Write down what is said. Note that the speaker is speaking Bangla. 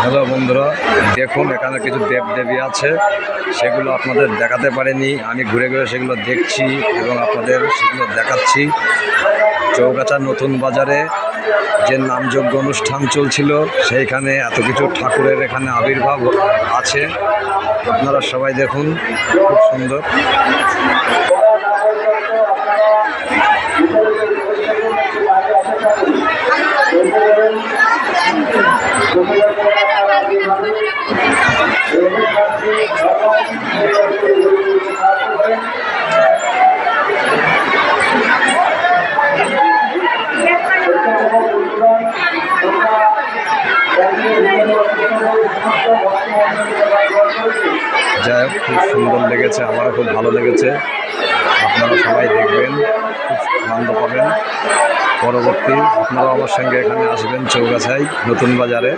হ্যালো বন্ধুরা, দেখুন এখানে কিছু দেবদেবী আছে, সেগুলো আপনাদের দেখাতে পারিনি। আমি ঘুরে ঘুরে সেগুলো দেখছি এবং আপনাদের সেগুলো দেখাচ্ছি। চৌগাছা নতুন বাজারে যে নামযজ্ঞ অনুষ্ঠান চলছিল, সেইখানে এত কিছু ঠাকুরের এখানে আবির্ভাব আছে। আপনারা সবাই দেখুন, খুব সুন্দর। যাই হোক, খুব সুন্দর লেগেছে, আমারও খুব ভালো লেগেছে। আপনারা সবাই দেখবেন, খুব আনন্দ পাবেন। পরবর্তী আপনারাও আমার সঙ্গে এখানে আসবেন চৌগাছায় নতুন বাজারে।